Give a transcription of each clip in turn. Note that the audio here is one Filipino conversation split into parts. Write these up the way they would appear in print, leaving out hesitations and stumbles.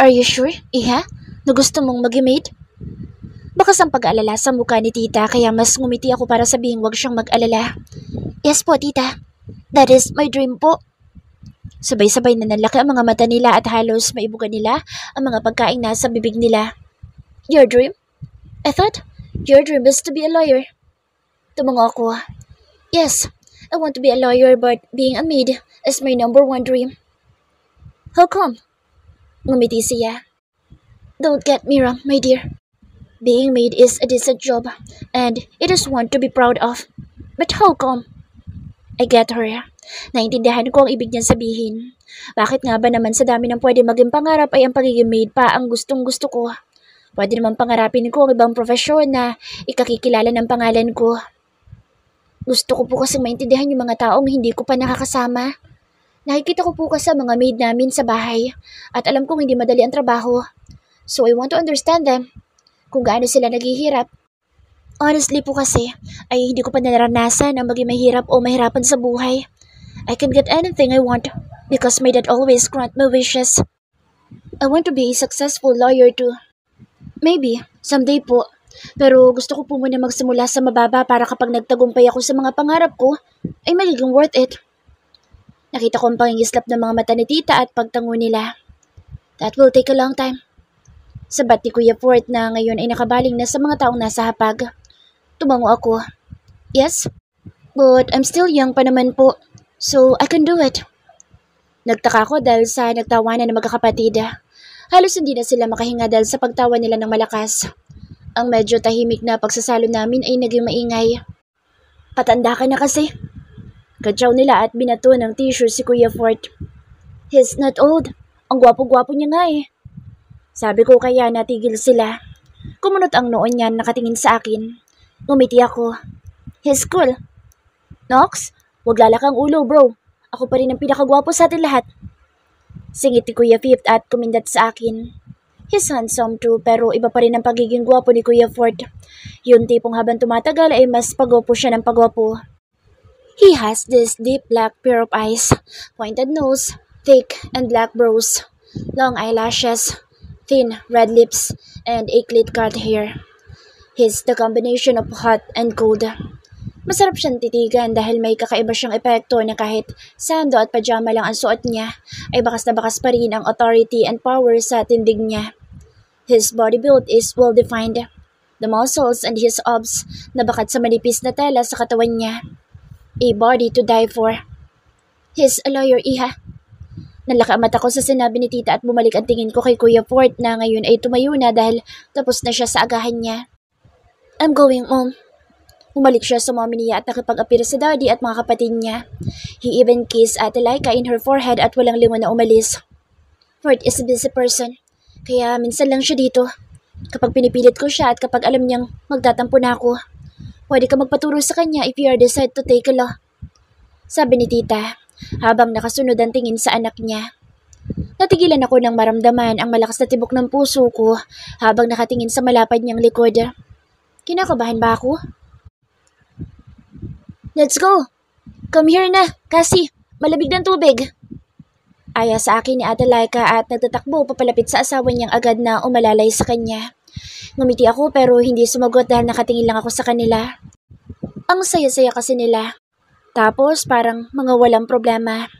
Are you sure, Iha, na gusto mong mag-maid? Bakas ang pag-aalala sa mukha ni tita kaya mas ngumiti ako para sabihing wag siyang mag-alala. Yes po, tita. That is my dream po. Sabay-sabay na nanlaki ang mga mata nila at halos maibuga nila ang mga pagkaing nasa bibig nila. Your dream? I thought your dream is to be a lawyer. Tumango ako. Yes, I want to be a lawyer but being a maid is my number one dream. How come? Ngumiti siya. Don't get me wrong, my dear. Being maid is a decent job and it is one to be proud of. But how come? I get her. Naintindihan ko ang ibig niyang sabihin. Bakit nga ba naman sa dami ng pwede maging pangarap ay ang pagiging maid pa ang gustong gusto ko? Pwede naman pangarapin ko ang ibang profesyon na ikakikilala ng pangalan ko. Gusto ko po kasi maintindihan yung mga taong hindi ko pa nakakasama. Nakikita ko po kasi mga maid namin sa bahay at alam kong hindi madali ang trabaho. So I want to understand them. Kung gaano sila naghihirap. Honestly po kasi, ay hindi ko pa naranasan ang maging mahirap o mahirapan sa buhay. I can get anything I want because my dad always grant my wishes. I want to be a successful lawyer too. Maybe, someday po. Pero gusto ko po muna magsimula sa mababa para kapag nagtagumpay ako sa mga pangarap ko, ay magiging worth it. Nakita ko ang pangingislap ng mga mata ni tita at pagtango nila. That will take a long time. Sabat ni Kuya Fort na ngayon ay nakabaling na sa mga taong nasa hapag. Tumango ako. Yes, but I'm still young pa naman po, so I can do it. Nagtaka ako dahil sa nagtawanan ng magkakapatid. Halos hindi na sila makahinga dahil sa pagtawa nila ng malakas. Ang medyo tahimik na pagsasalo namin ay naging maingay. Patanda ka na kasi. Kadyaw nila at binato ng tissue si Kuya Fort. He's not old. Ang gwapo-gwapo niya nga eh. Sabi ko kaya natigil sila. Kumunot ang noon niyan nakatingin sa akin. Ngumiti ako. He's cool. Nox, wag lalakang ulo bro. Ako pa rin ang pinakagwapo sa atin lahat. Singit ni Kuya Fifth at kumindat sa akin. He's handsome too pero iba pa rin ang pagiging gwapo ni Kuya Fort. Yung tipong habang tumatagal ay mas pagwapo siya ng pagwapo. He has this deep black pair of eyes, pointed nose, thick and black brows, long eyelashes, thin red lips, and a clean-cut hair. He's the combination of hot and cold. Masarap siyang titigan dahil may kakaiba siyang epekto na kahit sando at pajama lang ang suot niya, ay bakas na bakas pa rin ang authority and power sa tindig niya. His body build is well-defined. The muscles and his abs na bakad sa manipis na tela sa katawan niya. A body to die for. He's a lawyer, Iha. Nalaki ang mata ko sa sinabi ni tita at bumalik ang tingin ko kay Kuya Fort na ngayon ay tumayo na dahil tapos na siya sa agahan niya. I'm going home. Umalik siya sa mommy niya at nakipag-apira sa daddy at mga kapatid niya. He even kissed Ate Laika in her forehead at walang lingon na umalis. Fort is a busy person, kaya minsan lang siya dito. Kapag pinipilit ko siya at kapag alam niyang magtatampo na ako, pwede ka magpaturo sa kanya if you decide to take a law. Sabi ni tita, habang nakasunod ang tingin sa anak niya. Natigilan ako nang maramdaman ang malakas na tibok ng puso ko habang nakatingin sa malapad niyang likod. Kinakabahan ba ako? Let's go! Come here na, Cassie. Malamig ng tubig. Aya sa akin ni Ate Laika at nagtatakbo papalapit sa asawa niyang agad na umalalay sa kanya. Ngumiti ako pero hindi sumagot dahil nakatingin lang ako sa kanila. Ang saya-saya kasi nila. Tapos parang mga walang problema.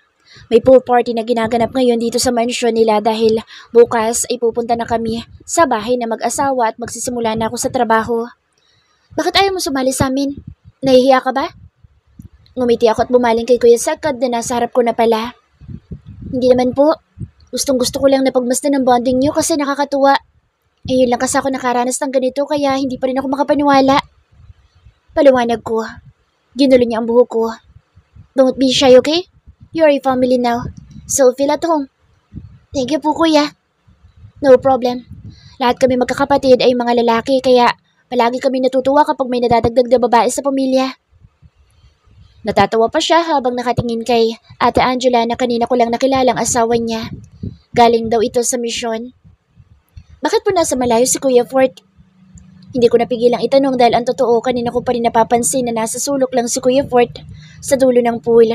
May pool party na ginaganap ngayon dito sa mansyon nila dahil bukas ay pupunta na kami sa bahay na mag-asawa at magsisimula na ako sa trabaho. Bakit ayaw mo sumali sa amin? Nahihiya ka ba? Ngumiti ako at bumaling kay Kuya Sakad na nasa harap ko na pala. Hindi naman po. Gustong-gusto ko lang na pagmasdan ng bonding niyo kasi nakakatuwa. Eh yun lang kasi ako nakaranas ng ganito kaya hindi pa rin ako makapaniwala. Paliwanag ko. Ginulo niya ang buhok ko. Don't be shy, okay? You're a family now, so feel at home. Thank you po, Kuya. No problem. Lahat kami magkakapatid ay mga lalaki kaya palagi kami natutuwa kapag may nadadagdag na babae sa pamilya. Natatawa pa siya habang nakatingin kay Ate Angela na kanina ko lang nakilalang asawa niya. Galing daw ito sa misyon. Bakit po nasa malayo si Kuya Fort? Hindi ko napigilang itanong dahil ang totoo kanina ko pa rin napapansin na nasa sulok lang si Kuya Fort sa dulo ng pool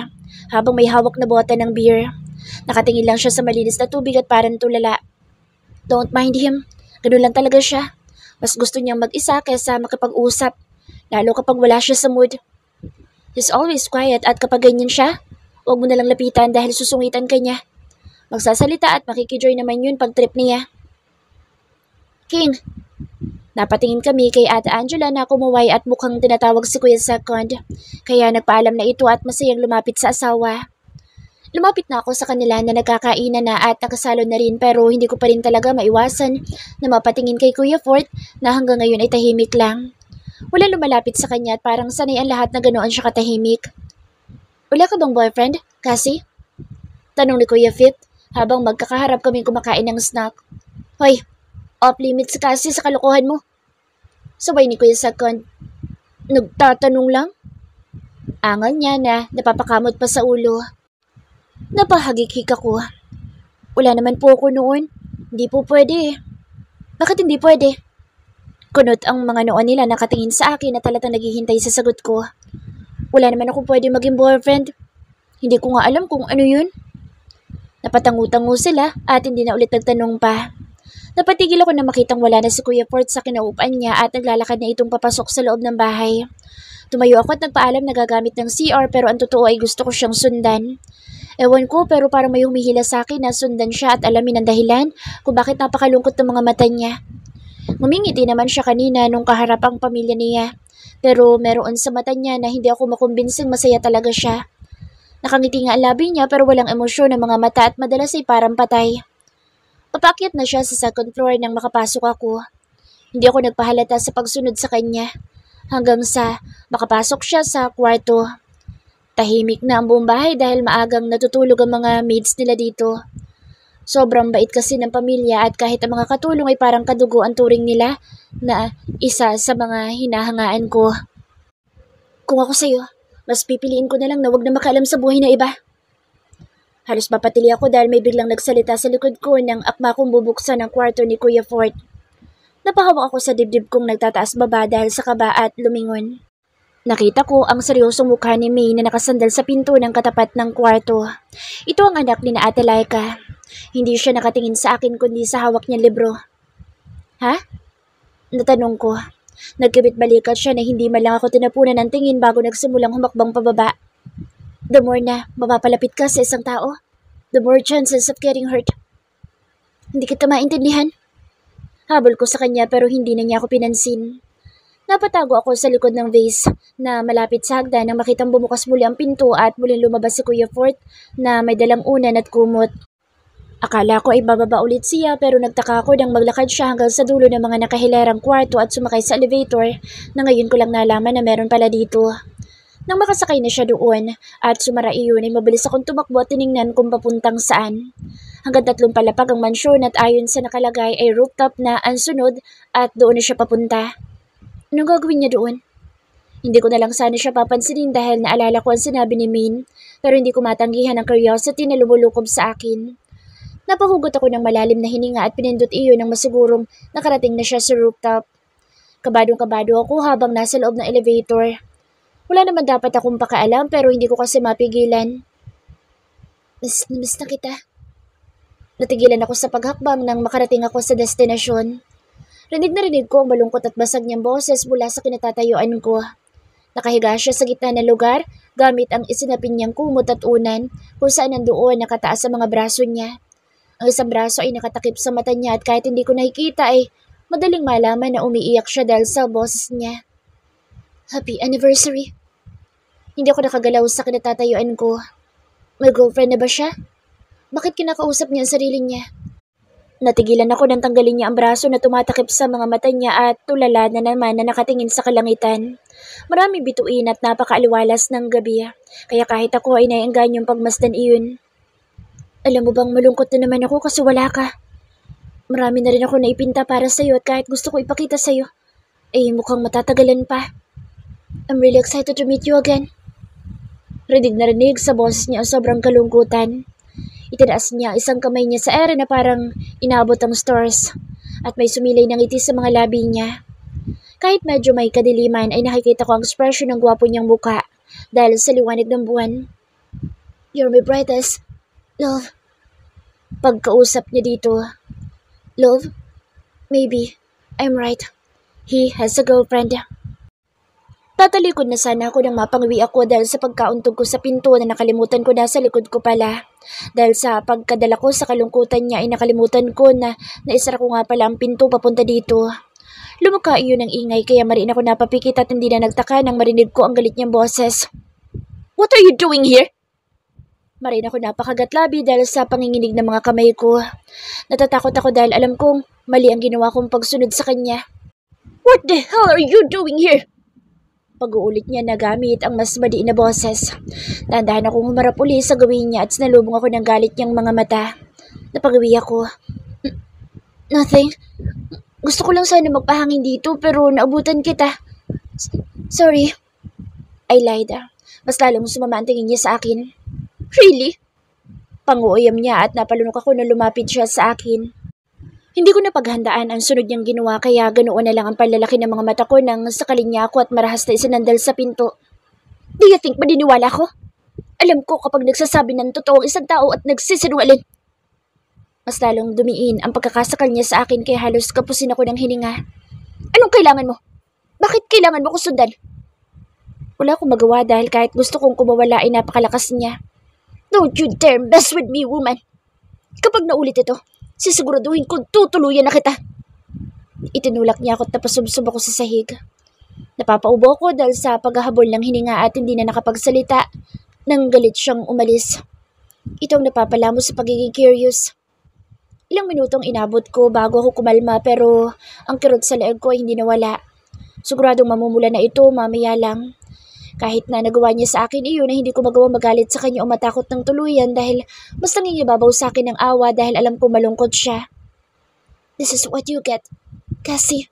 habang may hawak na bota ng beer. Nakatingin lang siya sa malinis na tubig at parang tulala. Don't mind him. Ganun lang talaga siya. Mas gusto niyang mag-isa kaysa makipag-usap, lalo kapag wala siya sa mood. He's always quiet at kapag ganyan siya, huwag mo nalang lapitan dahil susungitan ka niya. Magsasalita at makikijoy naman yun pag trip niya. King, napatingin kami kay Ate Angela na kumuway at mukhang tinatawag si Kuya Second. Kaya nagpaalam na ito at masayang lumapit sa asawa. Lumapit na ako sa kanila na nagkakainan na at nakasalo na rin pero hindi ko pa rin talaga maiwasan na mapatingin kay Kuya Fort na hanggang ngayon ay tahimik lang. Wala lumalapit sa kanya at parang sanay ang lahat na ganoon siya katahimik. Wala ka bang boyfriend, Cassie? Tanong ni Kuya Fit habang magkakaharap kaming kumakain ng snack. Hoy, off limits si Cassie sa kalokohan mo. Sabay ni Kuya Second. Nagtatanong lang? Angal niya na napapakamot pa sa ulo. Napahagikik ako. Wala naman po ako noon. Hindi po pwede. Bakit hindi pwede? Kunot ang mga noon nila nakatingin sa akin at talatang naghihintay sa sagot ko. Wala naman ako pwede maging boyfriend. Hindi ko nga alam kung ano yun. Napatangu-tangu sila at hindi na ulit nagtanong pa. Napatigil ako na makitang wala na si Kuya Fort sa kinaupan niya at naglalakad na itong papasok sa loob ng bahay. Tumayo ako at nagpaalam na gagamit ng CR pero ang totoo ay gusto ko siyang sundan. Ewan ko pero parang may humihila sa akin na sundan siya at alamin ang dahilan kung bakit napakalungkot ng mga mata niya. Ngumingiti naman siya kanina nung kaharap ang pamilya niya. Pero meron sa mata niya na hindi ako makumbinsing masaya talaga siya. Nakangiti nga ang labi niya pero walang emosyon ng mga mata at madalas ay parang patay. Papaakyat na siya sa second floor nang makapasok ako. Hindi ako nagpahalata sa pagsunod sa kanya. Hanggang sa makapasok siya sa kwarto. Tahimik na ang buong bahay dahil maagang natutulog ang mga maids nila dito. Sobrang bait kasi ng pamilya at kahit ang mga katulong ay parang kadugo ang turing nila na isa sa mga hinahangaan ko. Kung ako sa'yo, mas pipiliin ko na lang na wag na makaalam sa buhay na iba. Halos mapatili ako dahil may biglang nagsalita sa likod ko nang akma kong bubuksan ang kwarto ni Kuya Fort. Napahawak ako sa dibdib kong nagtataas baba dahil sa kaba at lumingon. Nakita ko ang seryosong mukha ni May na nakasandal sa pinto ng katapat ng kwarto. Ito ang anak ni na Ate Laika. Hindi siya nakatingin sa akin kundi sa hawak niyang libro. Ha? Natanong ko. Nagkibit-balikat siya na hindi man lang ako tinapunan ng tingin bago nagsimulang humakbang pababa. The more na mapapalapit ka sa isang tao, the more chances of getting hurt. Hindi kita maintindihan. Habol ko sa kanya pero hindi na niya ako pinansin. Napatago ako sa likod ng vase na malapit sa hagdan nang makitang bumukas muli ang pinto at muling lumabas si Kuya Fort na may dalang unan at kumot. Akala ko ay bababa ulit siya pero nagtaka ako nang maglakad siya hanggang sa dulo ng mga nakahilerang kwarto at sumakay sa elevator na ngayon ko lang nalaman na meron pala dito. Nang makasakay na siya doon at sumara iyon ay mabilis akong tumakbo at tiningnan kung papuntang saan. Hanggang 3 palapag ang mansyon at ayon sa nakalagay ay rooftop na ang sunod at doon na siya papunta. Anong gagawin niya doon? Hindi ko na lang sana siya papansinin dahil naalala ko ang sinabi ni Min pero hindi ko matanggihan ang curiosity na lumulukob sa akin. Napahugot ako ng malalim na hininga at pinindot iyon nang masigurong nakarating na siya sa rooftop. Kabadong-kabado ako habang nasa loob ng elevator. Wala naman dapat akong pakaalam pero hindi ko kasi mapigilan. Miss na kita. Natigilan ako sa paghakbang nang makarating ako sa destinasyon. Rinig na rinig ko ang malungkot at basag niyang boses mula sa kinatatayuan ko. Nakahiga siya sa gitna ng lugar gamit ang isinapin niyang kumot at unan kung saan nandoon nakataas sa mga braso niya. Ang isang braso ay nakatakip sa mata niya at kahit hindi ko nakikita ay madaling malaman na umiiyak siya dahil sa boses niya. Happy anniversary. Hindi ako nakagalaw sa kinatatayuan ko. May girlfriend na ba siya? Bakit kinakausap niya ang sarili niya? Natigilan ako nang tanggalin niya ang braso na tumatakip sa mga mata niya at tulala na naman na nakatingin sa kalangitan. Maraming bituin at napakaaliwalas ng gabi, kaya kahit ako ay naienggan yung pagmasdan iyon. Alam mo bang malungkot na naman ako kasi wala ka. Marami na rin ako naipinta para sa'yo at kahit gusto ko ipakita sa'yo, ay mukhang matatagalan pa. I'm really excited to meet you again. Rinig na rinig sa boses niya ang sobrang kalungkutan. Itinaas niya ang isang kamay niya sa ere na parang inaabot ang stars at may sumilay ng ngiti sa mga labi niya. Kahit medyo may kadiliman ay nakikita ko ang ekspresyon ng gwapo niyang mukha dahil sa liwanag ng buwan. You're my brightest love. Pagkausap niya dito, Love, maybe I'm right. He has a girlfriend. Tatalikod na sana ako nang mapangawi ako dahil sa pagkauntog ko sa pinto na nakalimutan ko na sa likod ko pala. Dahil sa pagkadala ko sa kalungkutan niya ay nakalimutan ko na naisara ko nga pala ang pinto papunta dito. Lumukha iyon ng ingay kaya mariin ako napapikit at hindi na nagtaka nang marinig ko ang galit niyang boses. What are you doing here? Mariin ako napakagatlabi dahil sa panginginig ng mga kamay ko. Natatakot ako dahil alam kong mali ang ginawa kong pagsunod sa kanya. What the hell are you doing here? Pag-uulit niya na gamit ang mas madiin na boses. Dahan-dahan akong humarap uli sa gawin niya at sinalubong ako ng galit niyang mga mata. Napagawi ako. Nothing. Gusto ko lang sana magpahangin dito pero naabutan kita. Sorry. I lied. Mas lalong sumama ang tingin niya sa akin. Really? Panguuyam niya at napalunok ako na lumapit siya sa akin. Hindi ko napaghandaan ang sunod niyang ginawa kaya ganoon na lang ang panlalaki ng mga mata ko nang sakalin niya ako at marahas na isinandal sa pinto. Do you think maniniwala ko? Alam ko kapag nagsasabi ng totoo ang isang tao at nagsisinungaling. Mas lalong dumiin ang pagkakasakal niya sa akin kaya halos kapusin ako ng hininga. Anong kailangan mo? Bakit kailangan mo ko sundan? Wala akong magawa dahil kahit gusto kong kumawala ay napakalakas niya. Don't you dare mess with me, woman. Kapag naulit ito, sisiguraduhin kong tutuluyan na kita. Itinulak niya ako at napasubsob ako sa sahig. Napapaubo ako dahil sa paghahabol ng hininga at hindi na nakapagsalita. Nang galit siyang umalis. Ito ang napapala mo sa pagiging curious. Ilang minutong inabot ko bago ako kumalma pero ang kirot sa leeg ko ay hindi nawala. Siguradong mamumula na ito mamaya lang. Kahit na nagawa niya sa akin iyon na hindi ko magawa magalit sa kanya o matakot ng tuluyan dahil mas nangingibabaw sa akin ng awa dahil alam ko malungkot siya. This is what you get, Cassie.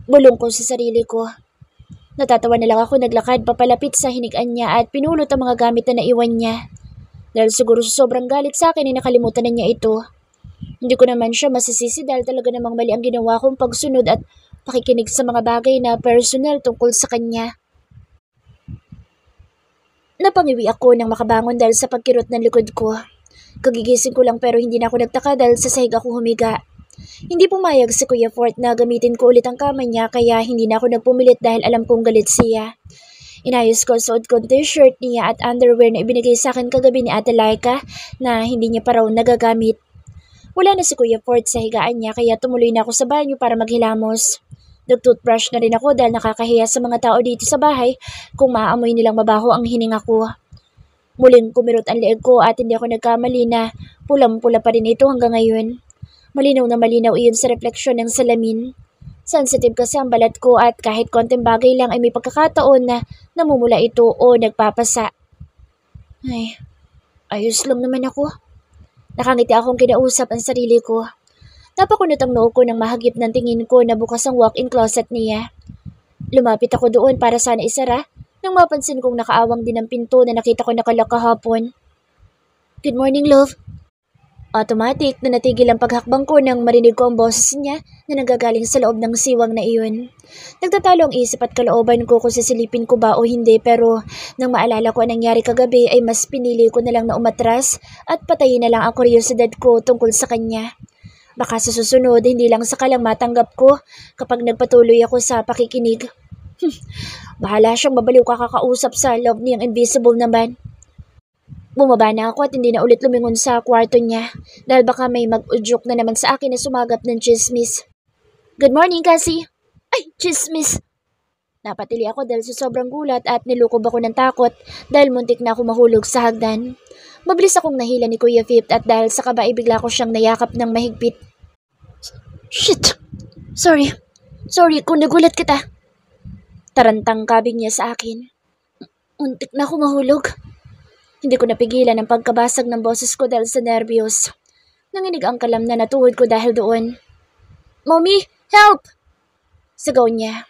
Bulong ko sa sarili ko. Natatawa na lang ako naglakad papalapit sa hinigaan niya at pinulot ang mga gamit na naiwan niya. Dahil siguro sa sobrang galit sa akin ay nakalimutan na niya ito. Hindi ko naman siya masisisi dahil talaga namang mali ang ginawa kong pagsunod at pakikinig sa mga bagay na personal tungkol sa kanya. Napangiwi ako nang makabangon dahil sa pagkirot ng likod ko. Kagigising ko lang pero hindi na ako nagtaka dahil sa sahig ako humiga. Hindi pumayag si Kuya Fort na gamitin ko ulit ang kama niya kaya hindi na ako nagpumilit dahil alam kong galit siya. Inayos ko suot ko ang t-shirt niya at underwear na ibinigay sa akin kagabi ni Ate Laika na hindi niya pa raw nagagamit. Wala na si Kuya Fort sa higaan niya kaya tumuloy na ako sa banyo para maghilamos. Nag-toothbrush na rin ako dahil nakakahiya sa mga tao dito sa bahay kung maaamoy nilang mabaho ang hininga ko. Muling kumirot ang leeg ko at hindi ako nagkamali na pulang-pula pa rin ito hanggang ngayon. Malinaw na malinaw iyon sa refleksyon ng salamin. Sensitive kasi ang balat ko at kahit konting bagay lang ay may pagkakataon na namumula ito o nagpapasa. Ay, ayos lang naman ako. Nakangiti akong kinausap ang sarili ko. Napakunot ang noo ko nang mahagip ng tingin ko na bukas ang walk-in closet niya. Lumapit ako doon para sana isara nang mapansin kong nakaawang din ang pinto na nakita ko nakalak kahapon. Good morning, love. Automatic na natigil ang paghakbang ko nang marinig ko ang boses niya na nanggagaling sa loob ng siwang na iyon. Nagtatalo ang isip at kalooban ko kung sisilipin ko ba o hindi pero nang maalala ko ang nangyari kagabi ay mas pinili ko na lang na umatras at patayin na lang ang kuryosidad ko tungkol sa kanya. Baka sa susunod, hindi lang saka lang matanggap ko kapag nagpatuloy ako sa pakikinig. Bahala siyang babaliw kakakausap sa loob niyang invisible naman. Bumaba na ako at hindi na ulit lumingon sa kwarto niya dahil baka may mag-udyok na naman sa akin na sumagap ng chismis. Good morning, Cassie! Ay, chismis! Napatili ako dahil sa sobrang gulat at nilukob ako ng takot dahil muntik na ako mahulog sa hagdan. Mabilis akong nahila ni Kuya Fifth at dahil sa kaba bigla ko siyang nayakap ng mahigpit. Shit! Sorry kung nagulat kita. Tarantang kabig niya sa akin. Muntik na ako mahulog. Hindi ko napigilan ang pagkabasag ng boses ko dahil sa nervyos. Nanginig ang kalam na natuhod ko dahil doon. Mommy, help! Sigaw niya.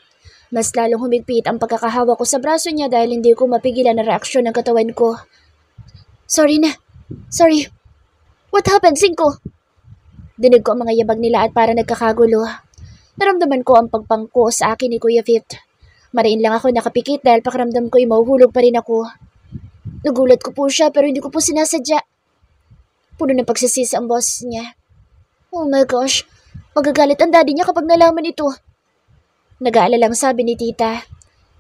Mas lalong humigpit ang pagkakahawa ko sa braso niya dahil hindi ko mapigilan ang reaksyon ng katawan ko. Sorry. What happened, Cinco? Dinig ko ang mga yabag nila at para nagkakagulo. Naramdaman ko ang pagpangko sa akin ni Kuya Fifth. Mariin lang ako nakapikit dahil pakiramdam ko ay mahuhulog pa rin ako. Nagulat ko po siya pero hindi ko po sinasadya. Puno ng pagsisisi ang boses niya. Oh my gosh, magagalit ang daddy niya kapag nalaman ito. Nag-aalalang sabi ni tita.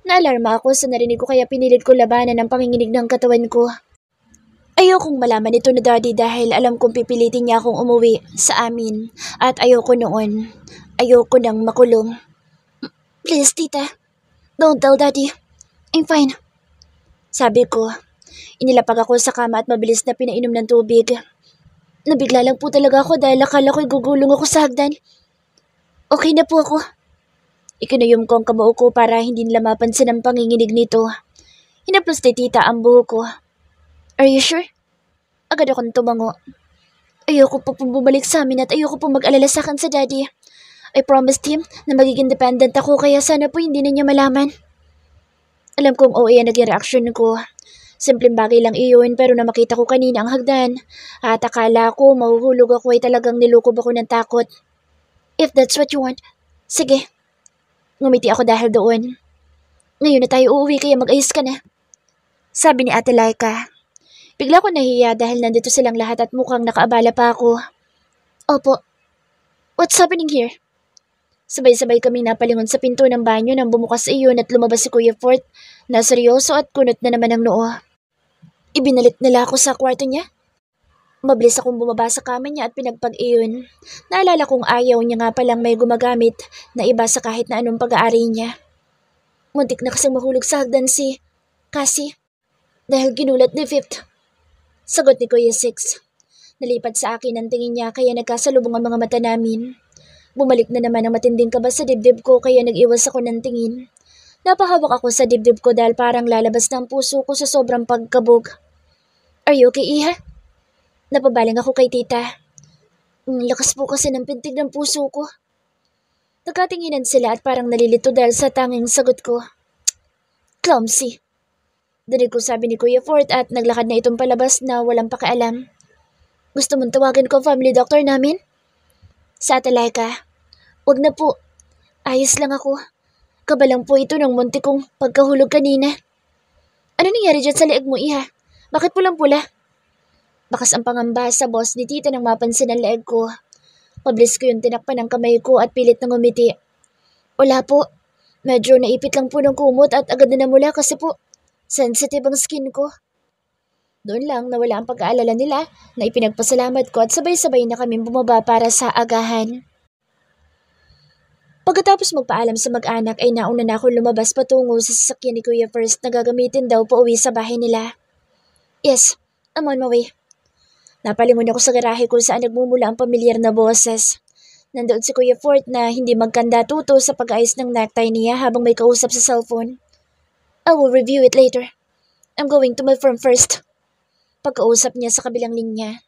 Naalarma ako sa narinig ko kaya pinilit ko labanan ang panginginig ng katawan ko. Ayokong malaman ito na daddy dahil alam kong pipilitin niya akong umuwi sa amin at ayoko noon. Ayoko nang makulong. Please, tita. Don't tell daddy. I'm fine. Sabi ko. Inilapag ako sa kama at mabilis na pinainom ng tubig. Nabigla lang po talaga ako dahil akala ko'y gugulong ako sa hagdan. Okay na po ako. Ikinuyom ko ang kamao ko para hindi nila mapansin ang panginginig nito. Hinaplos ni tita ang buhok ko. Are you sure? Agad akong tumango. Ayoko po bumalik sa amin at ayoko po mag-alala sa akin sa daddy. I promised him na magiging dependent ako kaya sana po hindi na niya malaman. Alam kong OA ang naging reaksyon ko. Simpleng bagay lang iyon pero na makita ko kanina ang hagdan. At akala ko mahuhulog ako ay talagang nilukob ako ng takot. If that's what you want, sige. Ngumiti ako dahil doon. Ngayon na tayo uuwi kaya mag-ayos ka na. Sabi ni Ate Laika. Bigla ko nahiya dahil nandito silang lahat at mukhang nakaabala pa ako. Opo. What's happening here? Sabay-sabay kaming napalingon sa pinto ng banyo nang bumukas iyon at lumabas si Kuya Fort na seryoso at kunot na naman ang noo. Ibinalik nila ako sa kwarto niya. Mabilis akong bumaba sa kama niya at pinagpag iyon. Naalala kong ayaw niya nga palang may gumagamit na iba sa kahit na anong pag-aari niya. Muntik na kasing mahulog sa hagdan si Cassie dahil ginulat ni Fifth. Sagot ni Kuya Six. Nalipat sa akin ang tingin niya kaya nagkasalubong ang mga mata namin. Bumalik na naman ang matinding kaba sa dibdib ko kaya nag-iwas ako ng tingin. Napahawak ako sa dibdib ko dahil parang lalabas ng puso ko sa sobrang pagkabog. Are you okay, Iha? Napabaling ako kay tita. Lakas po kasi ng pintig ng puso ko. Nagkatinginan sila at parang nalilito dahil sa tanging sagot ko. Clumsy. Dinig ko sabi ni Kuya Fort at naglakad na itong palabas na walang pakialam. Gusto mong tawagan ko family doctor namin? Sa Ate Laika. Wag na po. Ayos lang ako. Kabalang po ito ng munti kong pagkahulog kanina. Ano nangyari dyan sa leeg mo, Iha? Bakit pulang-pula? Bakas ang pangamba sa boss ni tita nang mapansin ang leeg ko. Pabilis ko yung tinakpan ng kamay ko at pilit na ngumiti. Wala po. Medyo naipit lang po ng kumot at agad na namula kasi po sensitive ang skin ko. Doon lang nawala ang pag-aalala nila na ipinagpasalamat ko at sabay-sabay na kaming bumaba para sa agahan. Pagkatapos magpaalam sa mag-anak ay nauna na akong lumabas patungo sa sasakyan ni Kuya First na gagamitin daw pauwi sa bahay nila. Yes, I'm on my way. Napalingon ako sa garahe kung saan nagmumula ang pamilyar na boses. Nandoon si Kuya Fort na hindi magkanda-tuto sa pag-ayos ng necktie niya habang may kausap sa cellphone. I will review it later. I'm going to my firm first. Pagkausap niya sa kabilang linya.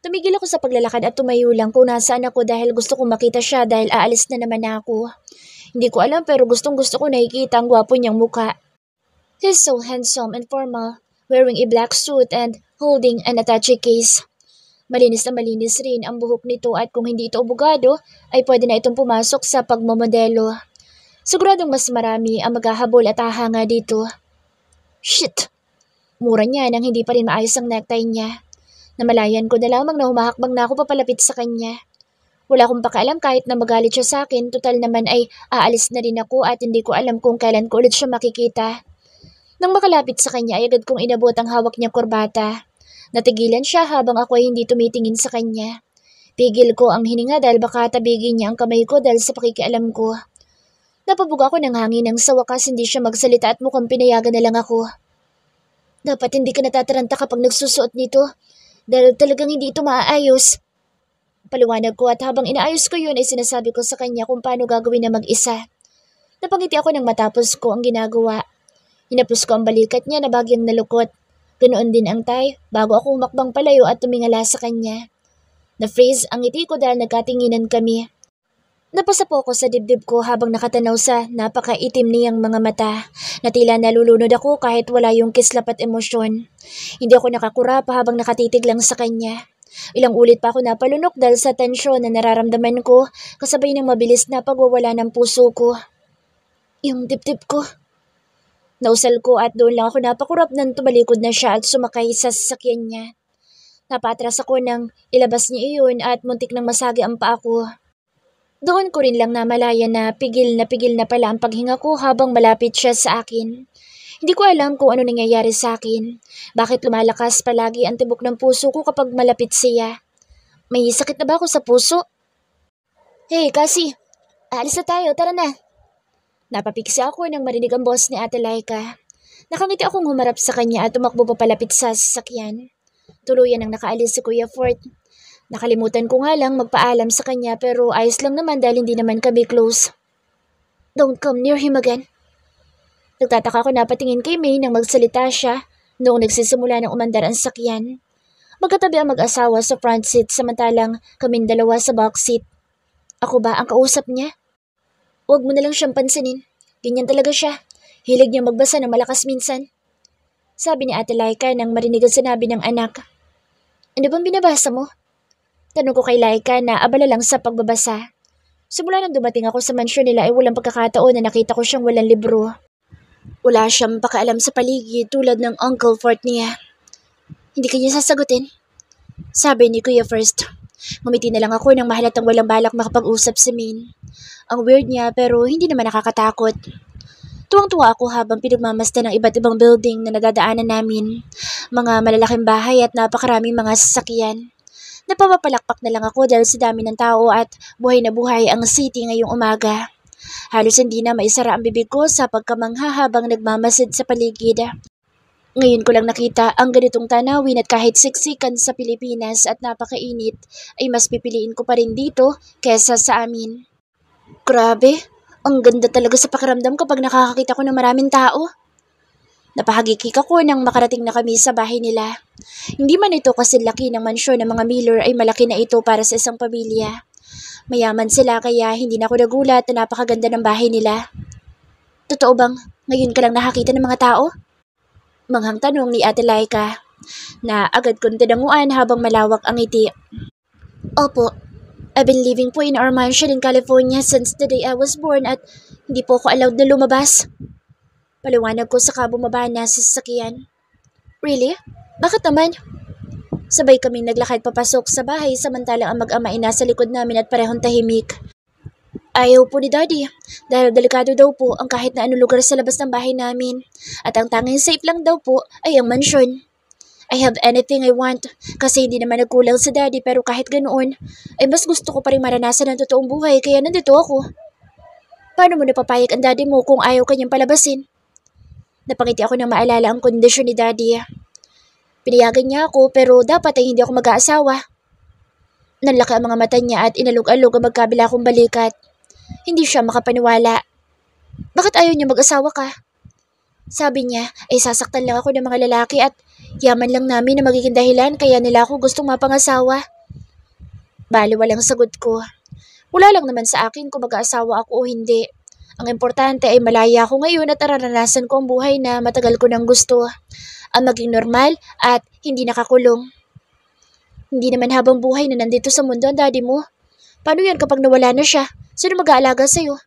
Tumigil ako sa paglalakad at tumayo lang kung nasaan ako dahil gusto kong makita siya dahil aalis na naman ako. Hindi ko alam pero gustong-gusto ko nakikita ang gwapo niyang mukha. He's so handsome and formal, wearing a black suit and holding an attache case. Malinis na malinis rin ang buhok nito at kung hindi ito abogado ay pwede na itong pumasok sa pagmamodelo. Siguradong mas marami ang maghahabol at hahanga dito. Shit! Mura niya nang hindi pa rin maayos ang necktie niya. Namalayan ko na lamang na humahakbang na ako papalapit sa kanya. Wala akong pakialam kahit na magalit siya sa akin, total naman ay aalis na rin ako at hindi ko alam kung kailan ko ulit siya makikita. Nang makalapit sa kanya ay agad kong inabot ang hawak niyang kurbata. Natigilan siya habang ako ay hindi tumitingin sa kanya. Pigil ko ang hininga dahil baka tabigin niya ang kamay ko dahil sa pakikialam ko. Napabuga ko ng hangin nang sa wakas hindi siya magsalita at mukhang pinayagan na lang ako. Dapat hindi ka natataranta kapag nagsusuot nito dahil talagang hindi ito maaayos. Paliwanag ko at habang inaayos ko yun ay sinasabi ko sa kanya kung paano gagawin na mag-isa. Napangiti ako nang matapos ko ang ginagawa. Hinapos ko ang balikat niya na bagyang nalukot. Ganoon din ang tay bago ako umakbang palayo at tumingala sa kanya. Na-freeze ang ngiti ko dahil nagkatinginan kami. Napasa po ako sa dibdib ko habang nakatanaw sa napakaitim niyang mga mata na tila nalulunod ako kahit wala yung kislap at emosyon. Hindi ako nakakurap habang nakatitig lang sa kanya. Ilang ulit pa ako napalunok dahil sa tensyon na nararamdaman ko kasabay ng mabilis na pagwawala ng puso ko. Yung dibdib ko. Nausal ko at doon lang ako napakurap nang tumalikod na siya at sumakay sa sasakyan niya. Napatras ako nang ilabas niya iyon at muntik nang masagi ang paa ko. Doon ko rin lang namalayan na pigil na pala ang paghinga ko habang malapit siya sa akin. Hindi ko alam kung ano nangyayari sa akin. Bakit lumalakas palagi ang tibok ng puso ko kapag malapit siya? May sakit na ba ako sa puso? Hey, Cassie! Aalis na tayo, tara na! Napapiksi ako nang marinig ang boss ni Ate Laika. Nakangiti akong humarap sa kanya at tumakbo papalapit sa sasakyan. Tuluyan ang nakaalis si Kuya Fort. Nakalimutan ko nga lang magpaalam sa kanya pero ayos lang naman dahil hindi naman kami close. Don't come near him again. Nagtataka ko na patingin kay May nang magsalita siya noong nagsisimula ng umandar ang sakyan. Magkatabi ang mag-asawa sa front seat samantalang kaming dalawa sa back seat. Ako ba ang kausap niya? Huwag mo na lang siyang pansinin. Ganyan talaga siya. Hilig niya magbasa ng malakas minsan. Sabi ni Ate Laika nang marinig ang sinabi ng anak. Ano bang binabasa mo? Tanong ko kay Laika na abala lang sa pagbabasa. Simula nang dumating ako sa mansyon nila ay walang pagkakataon na nakita ko siyang walang libro. Wala siyang pakaalam sa paligid tulad ng Uncle Fort niya. Hindi kanya sasagutin. Sabi ni Kuya First. Ngumiti na lang ako nang mahalatang walang balak makapag-usap si Min. Ang weird niya pero hindi naman nakakatakot. Tuwang-tuwa ako habang pinagmamasdan ng iba't ibang building na nadadaanan namin. Mga malalaking bahay at napakaraming mga sasakyan. Napapapalakpak na lang ako dahil sa dami ng tao at buhay na buhay ang city ngayong umaga. Halos hindi na maisara ang bibig ko sa pagkamangha habang nagmamasid sa paligid. Ngayon ko lang nakita ang ganitong tanawin at kahit siksikan sa Pilipinas at napakainit ay mas pipiliin ko pa rin dito kesa sa amin. Grabe, ang ganda talaga sa pakiramdam kapag nakakakita ko ng maraming tao. Napahagikik ako nang makarating na kami sa bahay nila. Hindi man ito kasi laki ng mansyon ng mga Miller ay malaki na ito para sa isang pamilya. Mayaman sila kaya hindi na ako nagulat na napakaganda ng bahay nila. Totoo bang ngayon ka lang nakakita ng mga tao? Manghang tanong ni Ate Laika na agad kong tinanguan habang malawak ang ngiti. Opo, I've been living po in our mansion in California since the day I was born at hindi po ako allowed na lumabas. Paliwanag ko saka bumaba na sa sasakyan. Really? Bakit naman? Sabay kaming naglakad papasok sa bahay samantalang ang mag-ama ay nasa likod namin at parehong tahimik. Ayaw po ni Daddy dahil delikado daw po ang kahit na anong lugar sa labas ng bahay namin at ang tanging safe lang daw po ay ang mansyon. I have anything I want kasi hindi naman nagkulang sa Daddy pero kahit ganoon ay mas gusto ko pa rin maranasan ang totoong buhay kaya nandito ako. Paano mo napapayag ang Daddy mo kung ayaw kanyang palabasin? Napangiti ako nang maalala ang kondisyon ni Daddy. Pinayagan niya ako pero dapat ay hindi ako mag-aasawa. Nanlaki ang mga mata niya at inalog-alog ang magkabila kong balikat. Hindi siya makapaniwala. Bakit ayaw niya mag-asawa ka? Sabi niya ay sasaktan lang ako ng mga lalaki at yaman lang namin na magiging dahilan kaya nila ako gustong mapangasawa. Bali walang sagot ko. Wala lang naman sa akin kung mag-aasawa ako o hindi. Ang importante ay malaya ako ngayon at nararanasan ko ang buhay na matagal ko nang gusto. Ang maging normal at hindi nakakulong. Hindi naman habang buhay na nandito sa mundo ang Daddy mo. Paano yan kapag nawala na siya? Sino mag-aalaga sa'yo?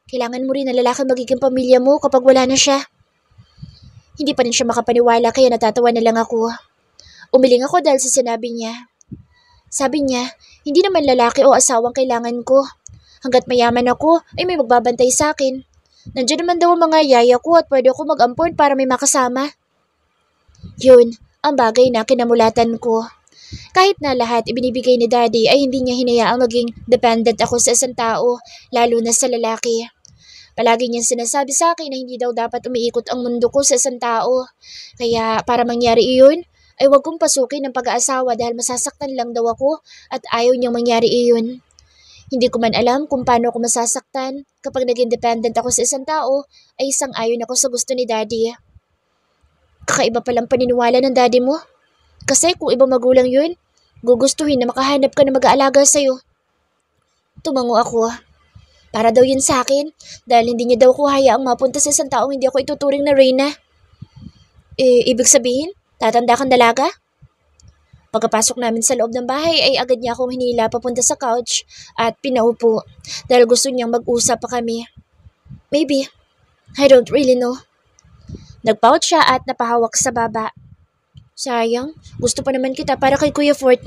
Kailangan mo rin na lalaki magiging pamilya mo kapag wala na siya. Hindi pa rin siya makapaniwala kaya natatawa na lang ako. Umiling ako dahil sa sinabi niya. Sabi niya, hindi naman lalaki o asawang kailangan ko. Hanggat mayaman ako, ay may magbabantay sa akin. Nandiyan naman daw ang mga yaya ko at pwede ako mag-ampon para may makasama. Yun, ang bagay na kinamulatan ko. Kahit na lahat ibinibigay ni Daddy ay hindi niya hinayaang maging dependent ako sa isang tao, lalo na sa lalaki. Palagi niyang sinasabi sa akin na hindi daw dapat umiikot ang mundo ko sa isang tao. Kaya para mangyari iyon, ay huwag kong pasukin ng pag-aasawa dahil masasaktan lang daw ako at ayaw niyang mangyari iyon. Hindi ko man alam kung paano ako masasaktan kapag naging dependent ako sa isang tao ay isang ayon ako sa gusto ni Daddy. Kakaiba palang paniniwala ng Daddy mo. Kasi kung ibang magulang yun, gugustuhin na makahanap ka na mag-aalaga sa'yo. Tumango ako. Para daw yun sa akin, dahil hindi niya daw ko hayaang mapunta sa isang taong hindi ako ituturing na Reyna. Ibig sabihin, tatanda kang dalaga? Pagkapasok namin sa loob ng bahay ay agad niya akong hinila papunta sa couch at pinaupo dahil gusto niyang mag-usap pa kami. Maybe. I don't really know. Nagpout siya at napahawak sa baba. Sayang, gusto pa naman kita para kay Kuya Fort.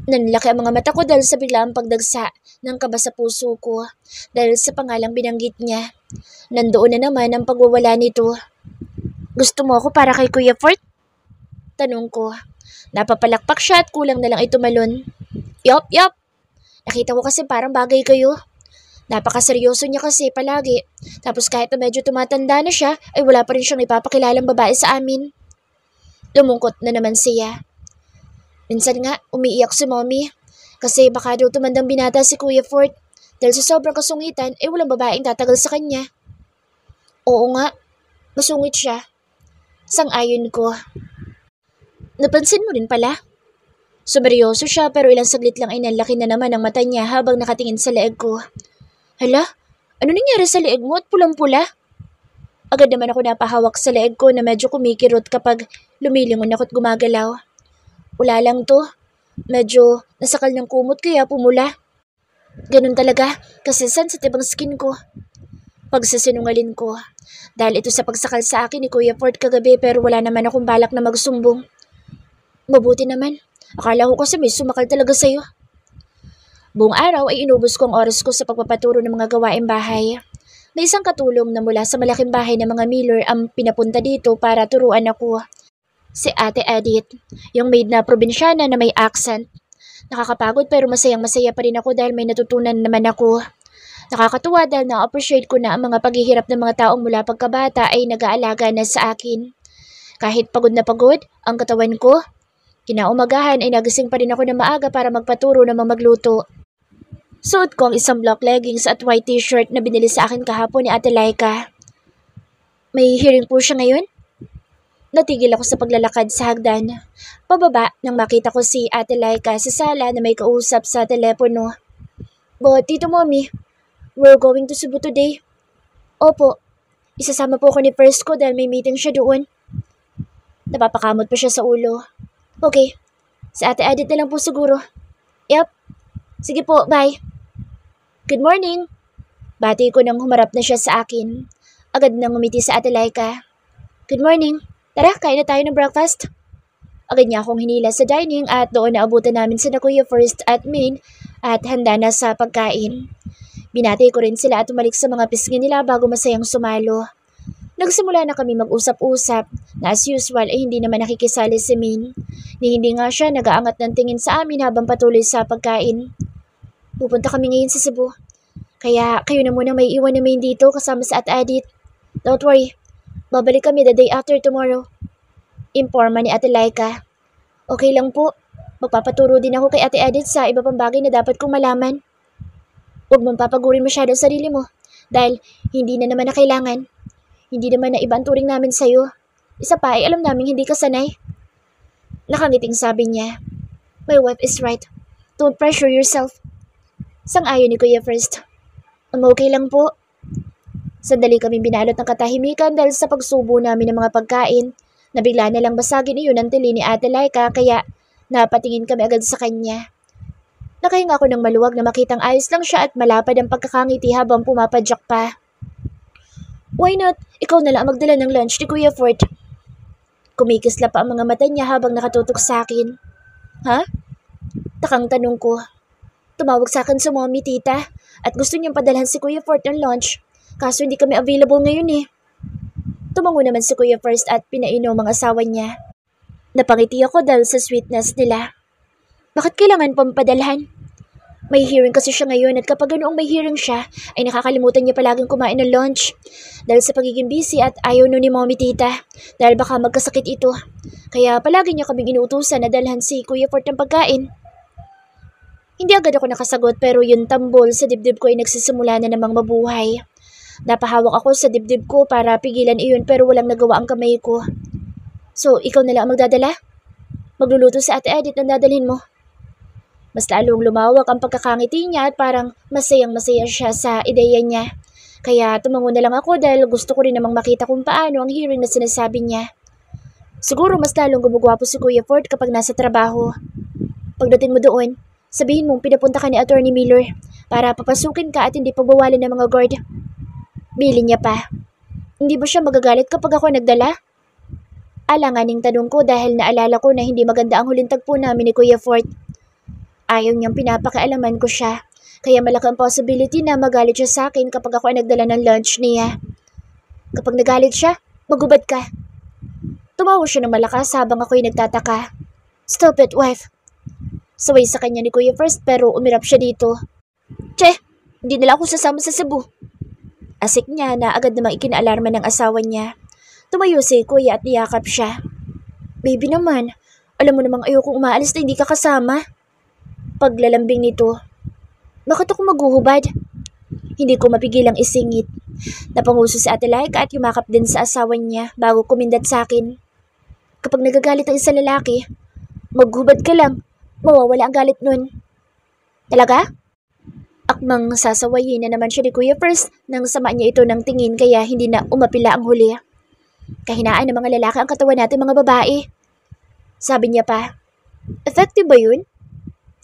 Nanlaki ang mga mata ko dahil sa biglaang pagdagsa ng kaba sa puso ko dahil sa pangalang binanggit niya. Nandoon na naman ang pagwawala nito. Gusto mo ako para kay Kuya Fort? Tanong ko. Napapalakpak siya at kulang na lang ay tumalon. Yup, yup. Nakita ko kasi parang bagay kayo. Napakaseryoso niya kasi palagi. Tapos kahit na medyo tumatanda na siya, ay wala pa rin siyang ipapakilalang babae sa amin. Lumungkot na naman siya. Minsan nga, umiiyak si Mommy. Kasi baka daw tumandang binata si Kuya Fort. Dahil sa sobrang kasungitan, ay walang babaeng tatagal sa kanya. Oo nga, masungit siya. Sang-ayon ko. Napansin mo rin pala? Sumeryoso siya pero ilang saglit lang ay nanlaki na naman ang mata niya habang nakatingin sa leeg ko. Hala, ano nangyari sa leeg mo at pulang-pula? Agad naman ako napahawak sa leeg ko na medyo kumikirot kapag lumilingon ako't gumagalaw. Wala lang to. Medyo nasakal ng kumot kaya pumula. Ganun talaga kasi sensitive ang skin ko. Pagsasinungalin ko. Dahil ito sa pagsakal sa akin ni Kuya Fort kagabi pero wala naman akong balak na magsumbong. Mabuti naman. Akala ko kasi may sumakal talaga sa'yo. Buong araw ay inubos ko ang oras ko sa pagpapaturo ng mga gawaing bahay. May isang katulong na mula sa malaking bahay ng mga Miller ang pinapunta dito para turuan ako. Si Ate Edith, yung maid na probinsyana na may accent. Nakakapagod pero masayang-masaya pa rin ako dahil may natutunan naman ako. Nakakatuwa dahil na-appreciate ko na ang mga paghihirap ng mga taong mula pagkabata ay nag-aalaga na sa akin. Kahit pagod na pagod ang katawan ko, kinaumagahan ay nagising pa rin ako na maaga para magpaturo ng mga magluto. Suot ko ang isang black leggings at white t-shirt na binili sa akin kahapon ni Ate Laika. May hearing po siya ngayon? Natigil ako sa paglalakad sa hagdan. Pababa nang makita ko si Ate Laika sa sala na may kausap sa telepono. But, Tito Mommy, we're going to Cebu today. Opo, isasama po ako ni First ko dahil may meeting siya doon. Napapakamot pa siya sa ulo. Okay, sa Ate Edith na lang po siguro. Yup, sige po, bye. Good morning. Bati ko nang humarap na siya sa akin. Agad nang ngumiti sa Ate Laika. Good morning. Tara, kain na tayo ng breakfast. Agad niya akong hinila sa dining at doon naabutan namin sina Kuya First at Main at handa na sa pagkain. Binati ko rin sila at umalik sa mga pisngi nila bago masayang sumalo. Nagsimula na kami mag-usap-usap na as usual ay hindi naman nakikisali si Main. Ni hindi nga siya nag-aangat ng tingin sa amin habang patuloy sa pagkain. Pupunta kami ngayon sa Cebu. Kaya kayo na muna may iwan na Main dito kasama sa Ate Edith. Don't worry, babalik kami the day after tomorrow. Informa ni Ate Laika. Okay lang po. Magpapaturo din ako kay Ate Edith sa iba pang bagay na dapat kong malaman. Huwag mong papagurin masyado ang sarili mo dahil hindi na naman na kailangan. Hindi naman na iba ang turing namin sa'yo. Isa pa ay alam namin hindi ka sanay. Nakangiting sabi niya. My wife is right. Don't pressure yourself. Sang-ayon ni Kuya First. Okay lang po. Sandali kaming binalot ng katahimikan dahil sa pagsubo namin ng mga pagkain. Nabigla na lang basagin iyon ang tili ni Ate Laika kaya napatingin kami agad sa kanya. Nakahinga ako ng maluwag na makitang ayos lang siya at malapad ang pagkakangiti habang pumapadyak pa. Why not? Ikaw na lang magdala ng lunch ni Kuya Fort. Kumikisla pa ang mga mata niya habang nakatutok sa akin. Ha? Takang tanong ko. Tumawag sa akin sa mommy, tita, at gusto niyang padalhan si Kuya Fort ng lunch. Kaso hindi kami available ngayon eh. Tumango naman si Kuya First at pinainom ang asawa niya. Napangiti ako dahil sa sweetness nila. Bakit kailangan pang padalhan? May hearing kasi siya ngayon at kapag ganoong may hearing siya, ay nakakalimutan niya palaging kumain ng lunch. Dahil sa pagiging busy at ayaw nun ni mommy tita, dahil baka magkasakit ito. Kaya palagi niya kaming inuutusan na dalhan si Kuya Fort ng pagkain. Hindi agad ako nakasagot pero yung tambol sa dibdib ko ay nagsisimula na namang mabuhay. Napahawak ako sa dibdib ko para pigilan iyon pero walang nagawa ang kamay ko. So, ikaw na lang ang magdadala? Magluluto sa Ate Edith ang dadalhin mo. Mas lalong lumawak ang pagkakangiti niya at parang masayang-masaya siya sa ideya niya. Kaya tumango na lang ako dahil gusto ko rin namang makita kung paano ang hearing na sinasabi niya. Siguro mas lalong gumugwapo si Kuya Fort kapag nasa trabaho. Pagdating mo doon, sabihin mong pinapunta ka ni Attorney Miller para papasukin ka at hindi pagbawalan ng mga guard. Bili niya pa. Hindi ba siya magagalit kapag ako nagdala? Alanganing tanong ko dahil naalala ko na hindi maganda ang huling tagpo namin ni Kuya Fort. Ayaw niyang pinapakialaman ko siya. Kaya malaki ang possibility na magalit siya sa akin kapag ako ay nagdala ng lunch niya. Kapag nagalit siya, magubad ka. Tumawa siya ng malakas habang ako'y nagtataka. Stop it, wife. Saway sa kanya ni Kuya First pero umirap siya dito. Che, hindi nila ako sasama sa Cebu. Asik niya na agad namang ikinaalarma ng asawa niya. Tumayo si Kuya at niyakap siya. Baby naman, alam mo namang ayokong umaalis na hindi ka kasama. Paglalambing nito. Bakit ako maghuhubad? Hindi ko mapigilang isingit. Napanguso si Ate Laika at yumakap din sa asawa niya bago kumindat sa akin. Kapag nagagalit ang isang lalaki, maghubad ka lang. Mawawala ang galit nun. Talaga? Akmang sasawayin na naman siya ni Kuya First nang sama niya ito ng tingin kaya hindi na umapila ang huli. Kahinaan ng mga lalaki ang katawan natin mga babae. Sabi niya pa, effective ba yun?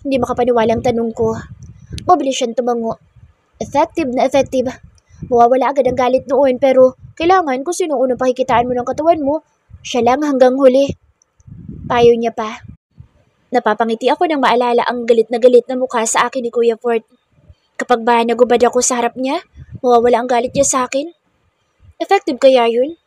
Hindi makapaniwala ang tanong ko. Mabilis siyang tumango. Effective na effective. Mawawala agad ang galit noon pero kailangan kung sino unang pakikitaan mo ng katawan mo, siya lang hanggang huli. Payo niya pa. Napapangiti ako nang maalala ang galit na mukha sa akin ni Kuya Fort. Kapag ba nagubad ako sa harap niya, mawawala ang galit niya sa akin. Effective kaya yun?